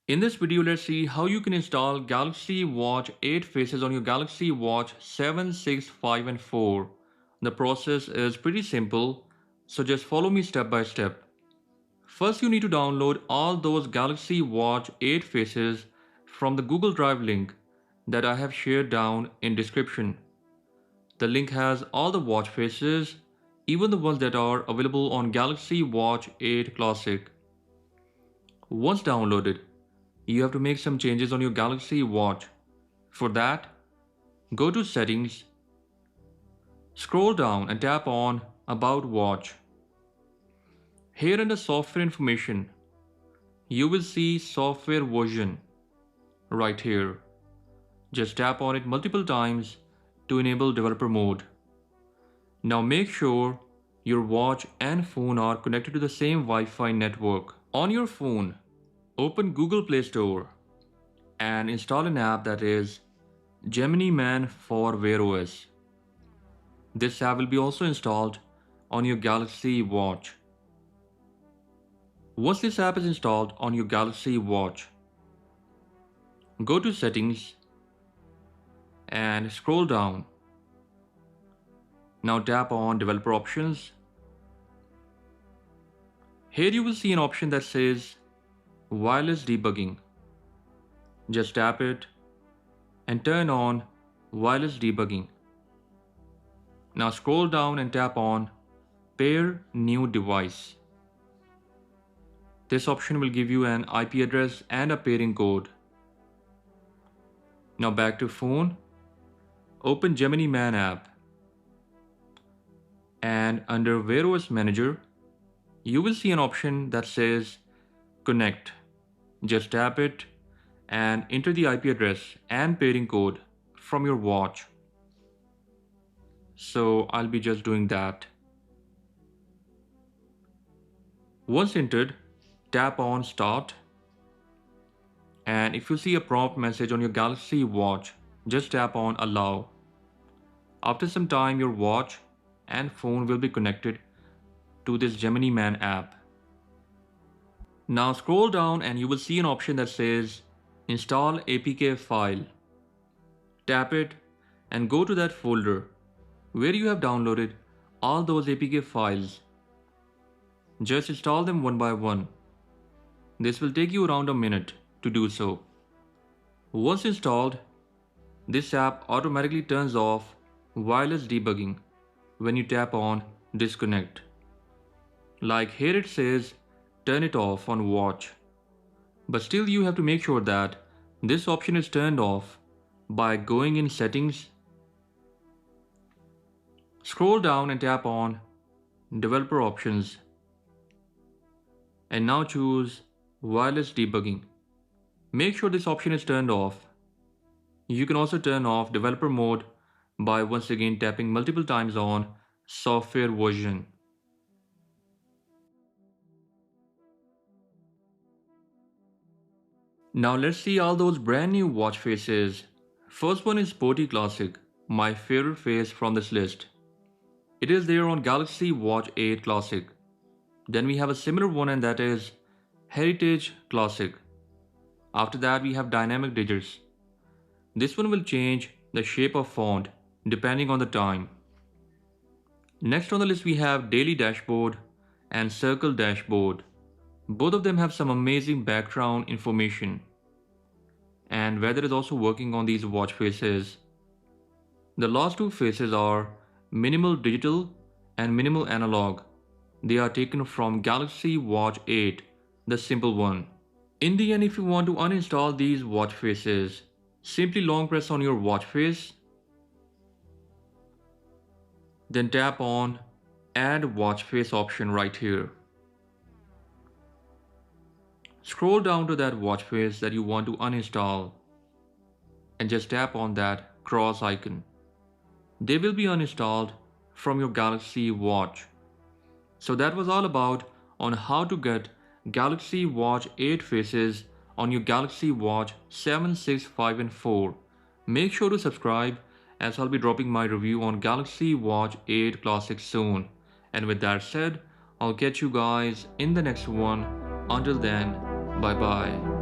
In this video, let's see how you can install Galaxy Watch 8 Faces on your Galaxy Watch 7, 6, 5 and 4. The process is pretty simple, so just follow me step by step. First, you need to download all those Galaxy Watch 8 Faces from the Google Drive link that I have shared down in description. The link has all the watch faces, even the ones that are available on Galaxy Watch 8 Classic. Once downloaded, you have to make some changes on your Galaxy Watch. For that, go to Settings, scroll down and tap on About Watch. Here under Software Information, you will see Software Version right here. Just tap on it multiple times to enable developer mode. Now make sure your watch and phone are connected to the same Wi-Fi network. On your phone, open Google Play Store and install an app that is Geminiman for Wear OS. This app will be also installed on your Galaxy Watch. Once this app is installed on your Galaxy Watch, go to Settings and scroll down. Now tap on Developer Options. Here you will see an option that says Wireless Debugging. Just tap it and turn on Wireless Debugging. Now scroll down and tap on Pair New Device. This option will give you an IP address and a pairing code. Now back to phone, open Geminiman app. And under Wear OS Manager, you will see an option that says Connect. Just tap it and enter the IP address and pairing code from your watch. So I'll be just doing that. Once entered, tap on Start. And if you see a prompt message on your Galaxy Watch, just tap on Allow. After some time, your watch and phone will be connected to this Geminiman app. Now scroll down and you will see an option that says Install APK file. Tap it and go to that folder where you have downloaded all those APK files. Just install them one by one. This will take you around a minute to do so. Once installed, this app automatically turns off wireless debugging when you tap on Disconnect. Like here it says turn it off on watch. But still you have to make sure that this option is turned off by going in Settings. Scroll down and tap on Developer Options. And now choose Wireless Debugging. Make sure this option is turned off. You can also turn off developer mode by once again tapping multiple times on Software Version. Now let's see all those brand new watch faces. First one is Sporty Classic, my favorite face from this list. It is there on Galaxy Watch 8 Classic. Then we have a similar one and that is Heritage Classic. After that we have Dynamic Digits. This one will change the shape of font depending on the time. Next on the list we have Daily Dashboard and Circle Dashboard. Both of them have some amazing background information. And weather is also working on these watch faces. The last two faces are Minimal Digital and Minimal Analog. They are taken from Galaxy Watch 8, the simple one. In the end, if you want to uninstall these watch faces, simply long press on your watch face. Then tap on Add Watch Face option right here. Scroll down to that watch face that you want to uninstall and just tap on that cross icon. They will be uninstalled from your Galaxy Watch. So that was all about on how to get Galaxy Watch 8 faces on your Galaxy Watch 7, 6, 5 and 4. Make sure to subscribe as I'll be dropping my review on Galaxy Watch 8 Classic soon. And with that said, I'll catch you guys in the next one. Until then, bye bye.